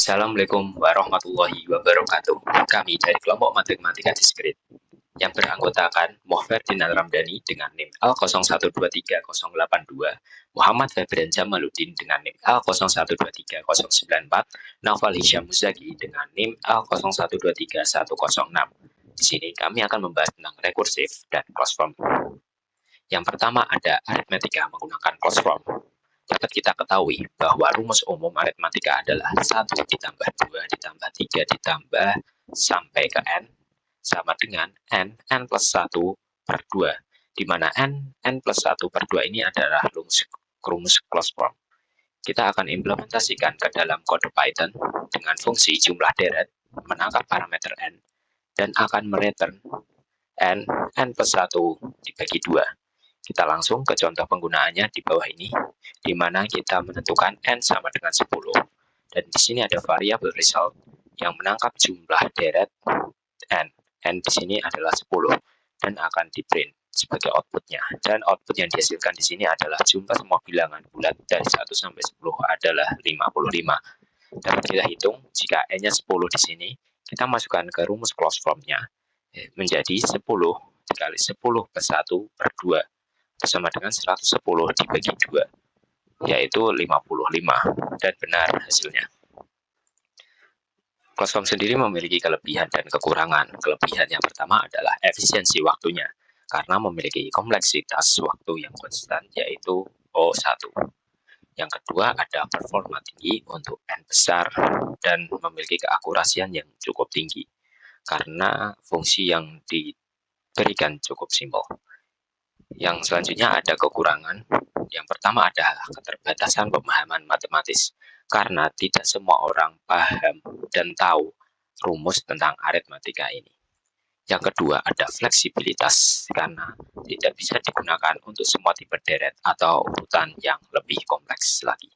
Assalamualaikum warahmatullahi wabarakatuh. Kami dari kelompok matematika diskrit yang beranggotakan Mohferdinand Ramdhani dengan NIM L01230082, Muhammad Febrian Jamaluddin dengan NIM L01230094, Naufal Hisham Muzaki dengan NIM L01230106. Di sini kami akan membahas tentang rekursif dan closed form. Yang pertama ada aritmetika menggunakan closed form. Dapat kita ketahui bahwa rumus umum aritmatika adalah 1 ditambah 2 ditambah 3 ditambah sampai ke n sama dengan n plus 1 per 2, di mana n plus 1 per 2 ini adalah rumus closed form. Kita akan implementasikan ke dalam kode Python dengan fungsi jumlah deret menangkap parameter n dan akan mereturn n plus 1 dibagi 2. Kita langsung ke contoh penggunaannya di bawah ini, di mana kita menentukan n sama dengan 10. Dan di sini ada variabel result yang menangkap jumlah deret n. N di sini adalah 10 dan akan di-print sebagai outputnya. Dan output yang dihasilkan di sini adalah jumlah semua bilangan bulat dari 1 sampai 10 adalah 55. Dapat kita hitung jika n-nya 10 di sini, kita masukkan ke rumus closed form-nya menjadi 10 dikali 10 ke 1 per 2. Sama dengan 110 dibagi 2, yaitu 55, dan benar hasilnya. Closed form sendiri memiliki kelebihan dan kekurangan. Kelebihan yang pertama adalah efisiensi waktunya, karena memiliki kompleksitas waktu yang konstan, yaitu O1. Yang kedua ada performa tinggi untuk n besar dan memiliki keakurasian yang cukup tinggi, karena fungsi yang diberikan cukup simpel. Yang selanjutnya ada kekurangan. Yang pertama adalah keterbatasan pemahaman matematis, karena tidak semua orang paham dan tahu rumus tentang aritmatika ini. Yang kedua ada fleksibilitas, karena tidak bisa digunakan untuk semua tipe deret atau urutan yang lebih kompleks lagi.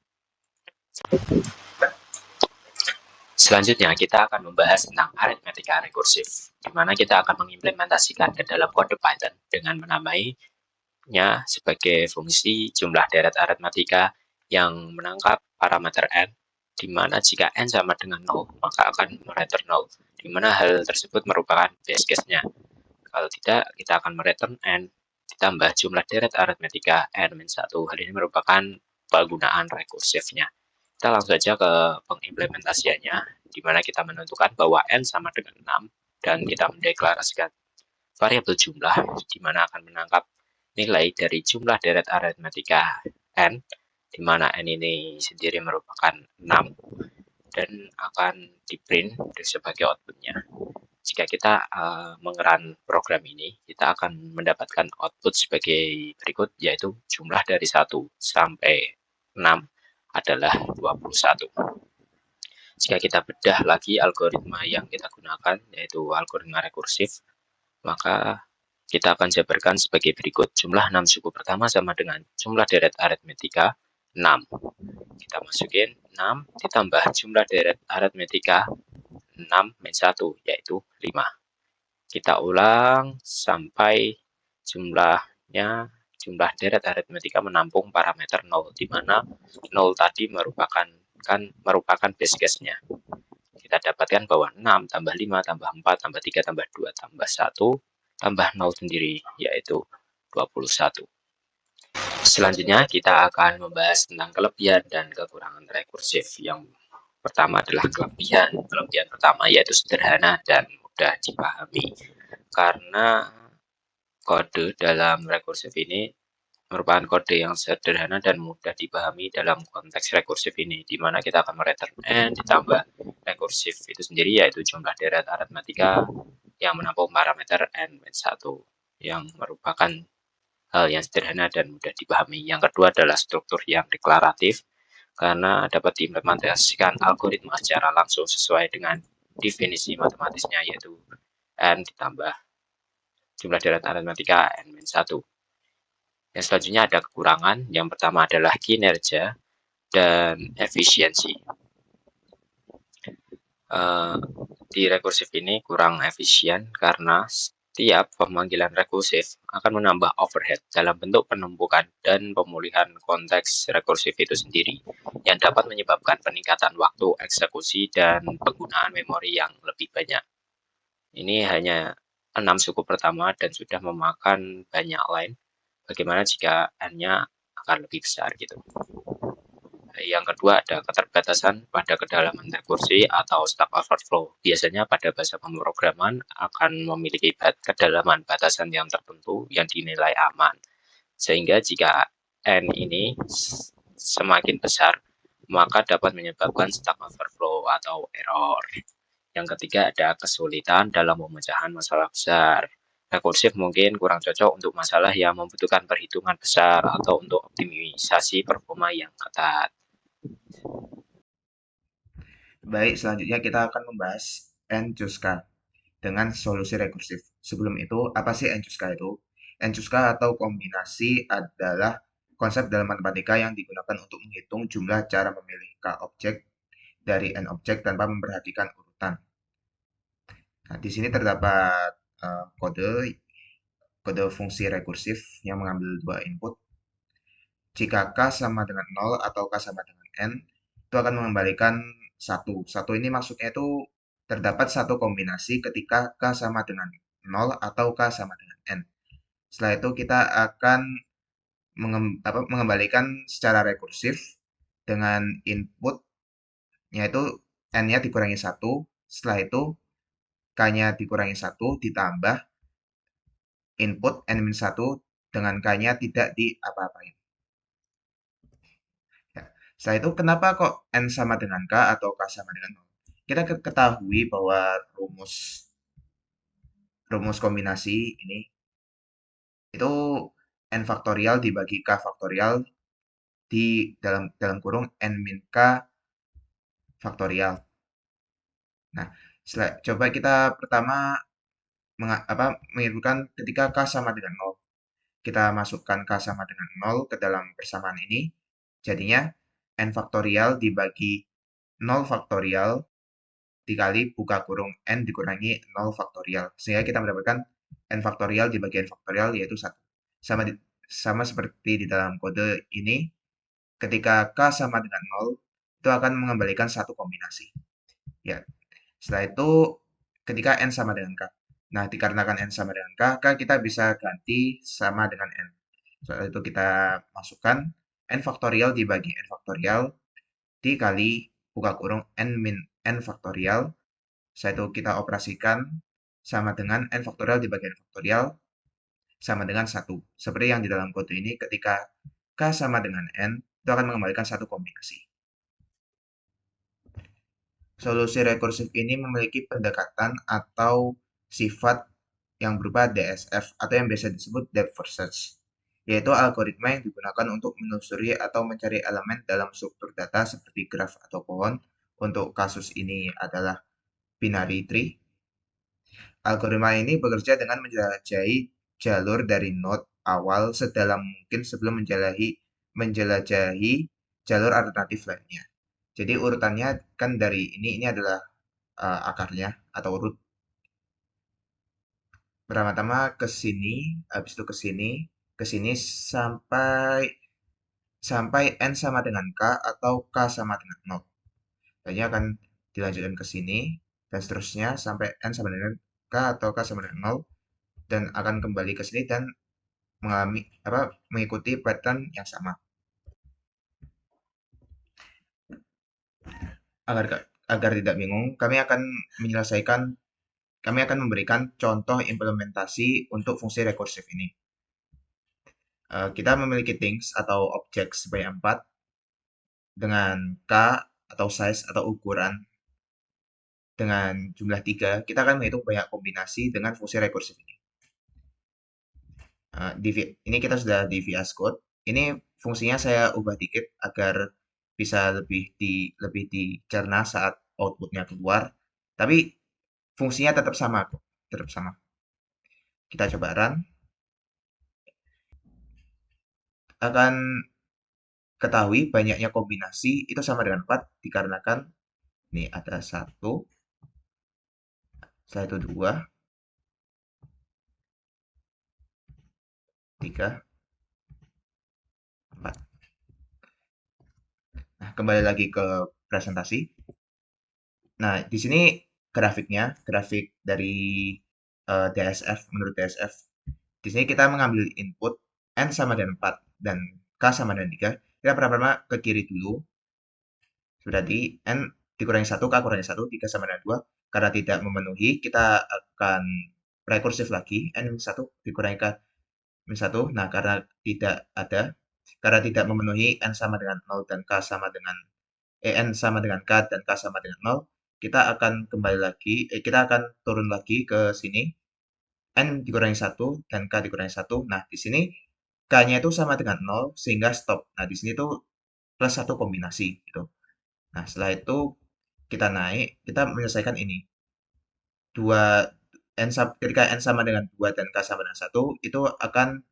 Selanjutnya kita akan membahas tentang aritmetika rekursif, di mana kita akan mengimplementasikan ke dalam kode Python dengan menamai sebagai fungsi jumlah deret aritmatika yang menangkap parameter n, di mana jika n sama dengan 0 maka akan mereturn 0, di mana hal tersebut merupakan base case-nya. Kalau tidak, kita akan mereturn n ditambah jumlah deret aritmatika n-1. Hal ini merupakan penggunaan rekursifnya. Kita langsung saja ke pengimplementasiannya, di mana kita menentukan bahwa n sama dengan 6 dan kita mendeklarasikan variabel jumlah, di mana akan menangkap nilai dari jumlah deret aritmatika n, di mana n ini sendiri merupakan 6 dan akan di-print sebagai outputnya. Jika kita mengerun program ini, kita akan mendapatkan output sebagai berikut, yaitu jumlah dari 1 sampai 6 adalah 21. Jika kita bedah lagi algoritma yang kita gunakan, yaitu algoritma rekursif, maka kita akan jabarkan sebagai berikut. Jumlah 6 suku pertama sama dengan jumlah deret aritmetika 6. Kita masukin 6 ditambah jumlah deret aritmetika 6 min 1, yaitu 5. Kita ulang sampai jumlah deret aritmetika menampung parameter 0, di mana 0 tadi merupakan base case-nya. Kita dapatkan bahwa 6 tambah 5 tambah 4 tambah 3 tambah 2 tambah 1 tambah 0 sendiri, yaitu 21. Selanjutnya kita akan membahas tentang kelebihan dan kekurangan rekursif. Yang pertama adalah kelebihan. Kelebihan pertama yaitu sederhana dan mudah dipahami, karena kode dalam rekursif ini merupakan kode yang sederhana dan mudah dipahami dalam konteks rekursif ini, di mana kita akan mereturn n ditambah rekursif itu sendiri, yaitu jumlah deret aritmatika yang menampung parameter n-1, yang merupakan hal yang sederhana dan mudah dipahami. Yang kedua adalah struktur yang deklaratif, karena dapat diimplementasikan algoritma secara langsung sesuai dengan definisi matematisnya, yaitu n ditambah jumlah deret aritmatika n-1. Yang selanjutnya ada kekurangan. Yang pertama adalah kinerja dan efisiensi. Di rekursif ini kurang efisien karena Setiap pemanggilan rekursif akan menambah overhead dalam bentuk penumpukan dan pemulihan konteks rekursif itu sendiri, yang dapat menyebabkan peningkatan waktu eksekusi dan penggunaan memori yang lebih banyak. Ini hanya 6 suku pertama dan sudah memakan banyak line. Bagaimana jika n-nya akan lebih besar gitu. Yang kedua ada keterbatasan pada kedalaman rekursi atau Stack Overflow. Biasanya pada bahasa pemrograman akan memiliki kedalaman batasan yang tertentu yang dinilai aman. Sehingga jika n ini semakin besar, maka dapat menyebabkan Stack Overflow atau error. Yang ketiga ada kesulitan dalam pemecahan masalah besar. Rekursif mungkin kurang cocok untuk masalah yang membutuhkan perhitungan besar atau untuk optimisasi performa yang ketat. Baik, selanjutnya kita akan membahas Enchuska dengan solusi rekursif. Sebelum itu, apa sih Enchuska itu? Enchuska atau kombinasi adalah konsep dalam matematika yang digunakan untuk menghitung jumlah cara memilih K objek dari N objek tanpa memperhatikan urutan. Nah, di sini terdapat kode kode fungsi rekursif yang mengambil dua input. Jika K sama dengan 0 atau K sama dengan N, itu akan mengembalikan 1. 1 ini maksudnya itu terdapat satu kombinasi ketika K sama dengan 0 atau K sama dengan N. Setelah itu kita akan mengembalikan secara rekursif dengan inputnya itu N-nya dikurangi 1. Setelah itu K-nya dikurangi 1 ditambah input N-1 dengan K-nya tidak diapa-apain. Ya. Setelah itu kenapa kok N sama dengan K atau K sama dengan 0? Kita ketahui bahwa rumus rumus kombinasi ini itu N faktorial dibagi K faktorial di dalam kurung N min K faktorial. Nah, coba kita pertama menginputkan ketika K sama dengan 0. Kita masukkan K sama dengan 0 ke dalam persamaan ini. Jadinya N faktorial dibagi 0 faktorial dikali buka kurung N dikurangi 0 faktorial. Sehingga kita mendapatkan N faktorial dibagi N faktorial yaitu 1. Sama seperti di dalam kode ini, ketika K sama dengan 0, itu akan mengembalikan satu kombinasi. Ya, setelah itu ketika N sama dengan K. Nah, dikarenakan N sama dengan K kita bisa ganti sama dengan N. Setelah itu kita masukkan N faktorial dibagi N faktorial dikali buka kurung N min N faktorial. Setelah itu kita operasikan sama dengan N faktorial dibagi N faktorial sama dengan 1. Seperti yang di dalam kode ini ketika K sama dengan N, itu akan mengembalikan satu kombinasi. Solusi rekursif ini memiliki pendekatan atau sifat yang berupa DSF atau yang biasa disebut depth first search, yaitu algoritma yang digunakan untuk menelusuri atau mencari elemen dalam struktur data seperti graf atau pohon. Untuk kasus ini adalah binary tree. Algoritma ini bekerja dengan menjelajahi jalur dari node awal sedalam mungkin sebelum menjelajahi jalur alternatif lainnya. Jadi urutannya kan dari ini adalah akarnya atau root. Pertama-tama ke sini, habis itu ke sini sampai sampai n sama dengan k atau k sama dengan 0. Tadinya akan dilanjutkan ke sini dan seterusnya sampai n sama dengan k atau k sama dengan 0 dan akan kembali ke sini dan mengikuti pattern yang sama. Agar agar tidak bingung, kami akan memberikan contoh implementasi untuk fungsi rekursif ini. Kita memiliki things atau objek sebanyak 4 dengan k atau size atau ukuran dengan jumlah 3. Kita akan menghitung banyak kombinasi dengan fungsi rekursif ini. Ini kita sudah di VS Code. Ini fungsinya saya ubah dikit agar bisa lebih dicerna saat outputnya keluar. Tapi fungsinya tetap sama kok, tetap sama. Kita coba run. Akan ketahui banyaknya kombinasi itu sama dengan 4 dikarenakan ini ada 1, setelah itu 2, 3, 4. Nah, kembali lagi ke presentasi. Nah, di sini grafiknya, grafik dari DSF, menurut DSF. Di sini kita mengambil input N sama dengan 4 dan K sama dengan 3. Kita pertama ke kiri dulu. Berarti N dikurangi 1, K kurangi 1, 3 sama dengan 2. Karena tidak memenuhi, kita akan rekursif lagi. N-1 dikurangi K min 1. Nah, karena tidak memenuhi N sama dengan 0 dan K sama dengan N sama dengan K dan K sama dengan 0, kita akan kembali lagi, kita akan turun lagi ke sini. N dikurangi 1 dan K dikurangi 1. Nah, di sini K-nya itu sama dengan 0 sehingga stop. Nah, di sini tuh plus 1 kombinasi gitu. Nah, setelah itu kita naik, kita menyelesaikan ini. Ketika N sama dengan 2 dan K sama dengan 1, itu akan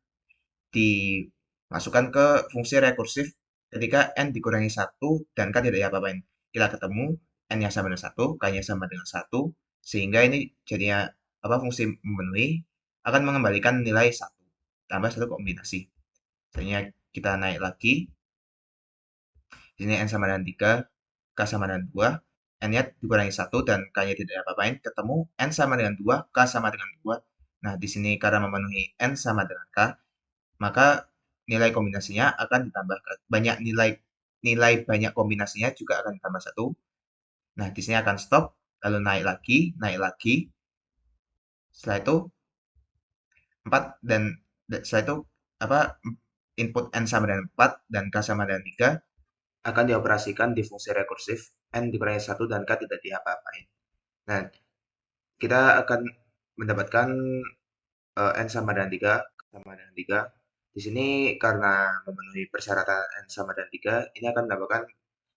dimasukkan ke fungsi rekursif ketika N dikurangi 1 dan K tidak diapa-apain. Kita ketemu N-nya sama dengan 1, K-nya sama dengan 1, sehingga ini jadinya fungsi memenuhi akan mengembalikan nilai 1 tambah 1 kombinasi. Jadinya kita naik lagi. Di sini N sama dengan 3, K sama dengan 2, N-nya dikurangi 1 dan K-nya tidak apa-apain, ketemu N sama dengan 2, K sama dengan 2. Nah, di sini karena memenuhi N sama dengan K, maka nilai kombinasinya akan ditambah nilai banyak kombinasinya juga akan ditambah 1. Nah, di sini akan stop, lalu naik lagi. Setelah itu 4 dan setelah itu apa input N sama dengan 4 dan K sama dengan 3 akan dioperasikan di fungsi rekursif N dikurangi 1 dan K tidak diapa-apain. Nah, kita akan mendapatkan N sama dengan 3, K sama dengan 3. Di sini karena memenuhi persyaratan N sama dengan 3, ini akan mendapatkan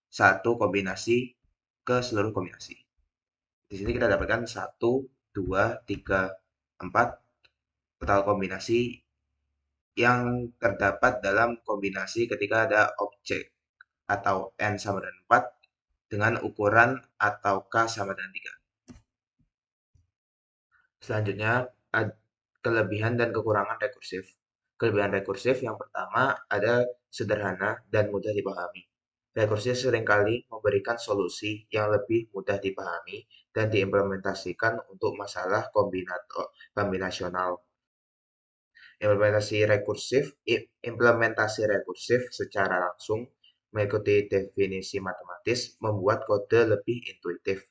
satu kombinasi ke seluruh kombinasi. Di sini kita dapatkan 1, 2, 3, 4 total kombinasi yang terdapat dalam kombinasi ketika ada objek atau N sama dengan 4 dengan ukuran atau K sama dengan 3. Selanjutnya, kelebihan dan kekurangan rekursif. Kelebihan rekursif yang pertama ada sederhana dan mudah dipahami. Rekursif seringkali memberikan solusi yang lebih mudah dipahami dan diimplementasikan untuk masalah kombinasional. Implementasi rekursif secara langsung mengikuti definisi matematis membuat kode lebih intuitif.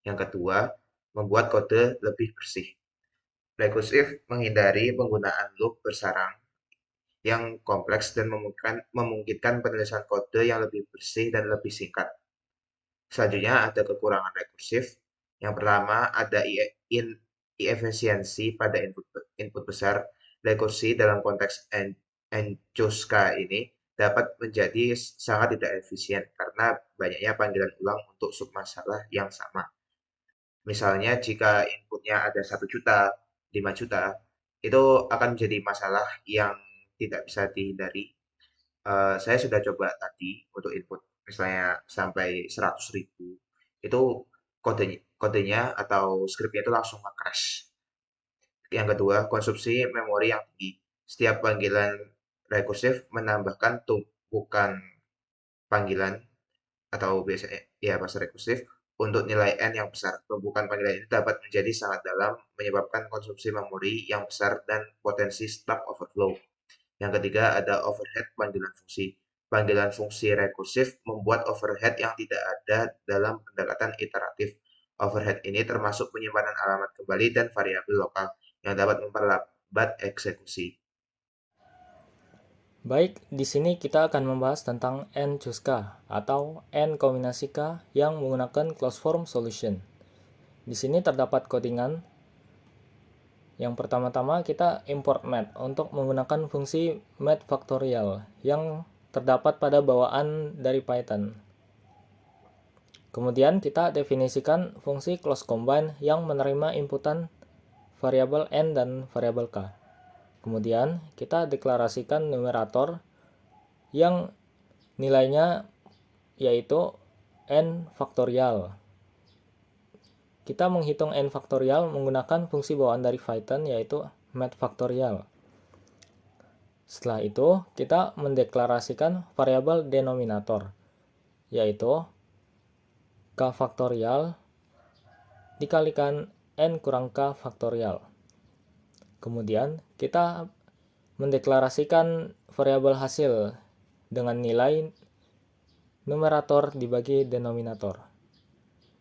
Yang kedua, membuat kode lebih bersih. Rekursif menghindari penggunaan loop bersarang yang kompleks dan memungkinkan penulisan kode yang lebih bersih dan lebih singkat. Selanjutnya ada kekurangan rekursif. Yang pertama ada efisiensi pada input besar. Rekursi dalam konteks Enchoska ini dapat menjadi sangat tidak efisien karena banyaknya panggilan ulang untuk submasalah yang sama. Misalnya jika inputnya ada 1 juta, 5 juta, itu akan menjadi masalah yang tidak bisa dihindari. Saya sudah coba tadi untuk input misalnya sampai 100.000, itu kodenya atau skripnya itu langsung nge-crash. Yang kedua, konsumsi memori yang tinggi. Setiap panggilan rekursif menambahkan tumpukan panggilan atau biasanya ya bahasa rekursif untuk nilai n yang besar. Tumpukan panggilan ini dapat menjadi sangat dalam, menyebabkan konsumsi memori yang besar dan potensi stack overflow. Yang ketiga ada overhead panggilan fungsi. Panggilan fungsi rekursif membuat overhead yang tidak ada dalam pendekatan iteratif. Overhead ini termasuk penyimpanan alamat kembali dan variabel lokal yang dapat memperlambat eksekusi. Baik, di sini kita akan membahas tentang N-Juska atau N kombinasi K yang menggunakan closed form solution. Di sini terdapat codingan. Yang pertama-tama kita import math untuk menggunakan fungsi math factorial yang terdapat pada bawaan dari Python. Kemudian kita definisikan fungsi close combine yang menerima inputan variabel N dan variabel K. Kemudian kita deklarasikan numerator yang nilainya yaitu N faktorial. Kita menghitung N faktorial menggunakan fungsi bawaan dari Python yaitu math factorial. Setelah itu, kita mendeklarasikan variabel denominator, yaitu k faktorial dikalikan n kurang k faktorial. Kemudian, kita mendeklarasikan variabel hasil dengan nilai numerator dibagi denominator.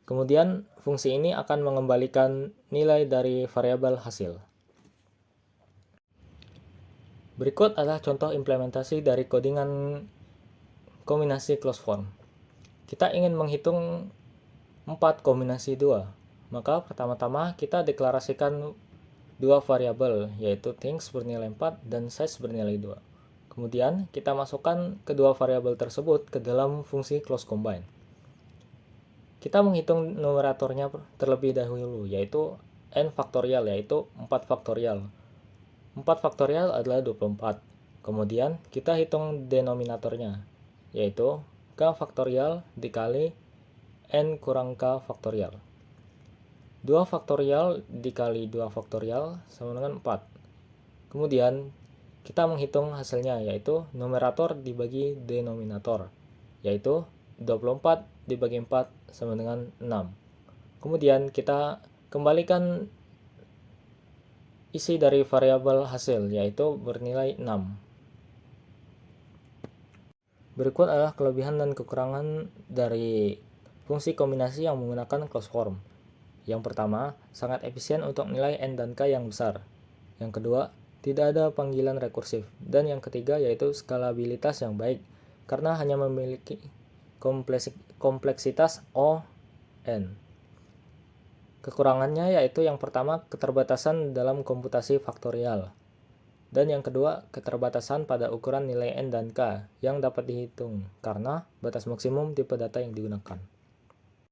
Kemudian, fungsi ini akan mengembalikan nilai dari variabel hasil. Berikut adalah contoh implementasi dari codingan kombinasi closed form. Kita ingin menghitung 4 kombinasi 2. Maka pertama-tama kita deklarasikan dua variabel, yaitu things bernilai 4 dan size bernilai 2. Kemudian kita masukkan kedua variabel tersebut ke dalam fungsi close combine. Kita menghitung numeratornya terlebih dahulu, yaitu n faktorial, yaitu 4 faktorial. 4 faktorial adalah 24. Kemudian kita hitung denominatornya, yaitu k faktorial dikali n kurang k faktorial. 2 faktorial dikali 2 faktorial sama dengan 4. Kemudian kita menghitung hasilnya, yaitu numerator dibagi denominator, yaitu 24 dibagi 4 sama dengan 6. Kemudian kita kembalikan isi dari variabel hasil, yaitu bernilai 6. Berikut adalah kelebihan dan kekurangan dari fungsi kombinasi yang menggunakan closed form. Yang pertama, sangat efisien untuk nilai n dan k yang besar. Yang kedua, tidak ada panggilan rekursif. Dan yang ketiga yaitu skalabilitas yang baik, karena hanya memiliki kompleksitas O, n. Kekurangannya yaitu yang pertama, keterbatasan dalam komputasi faktorial. Dan yang kedua, keterbatasan pada ukuran nilai n dan k yang dapat dihitung, karena batas maksimum tipe data yang digunakan.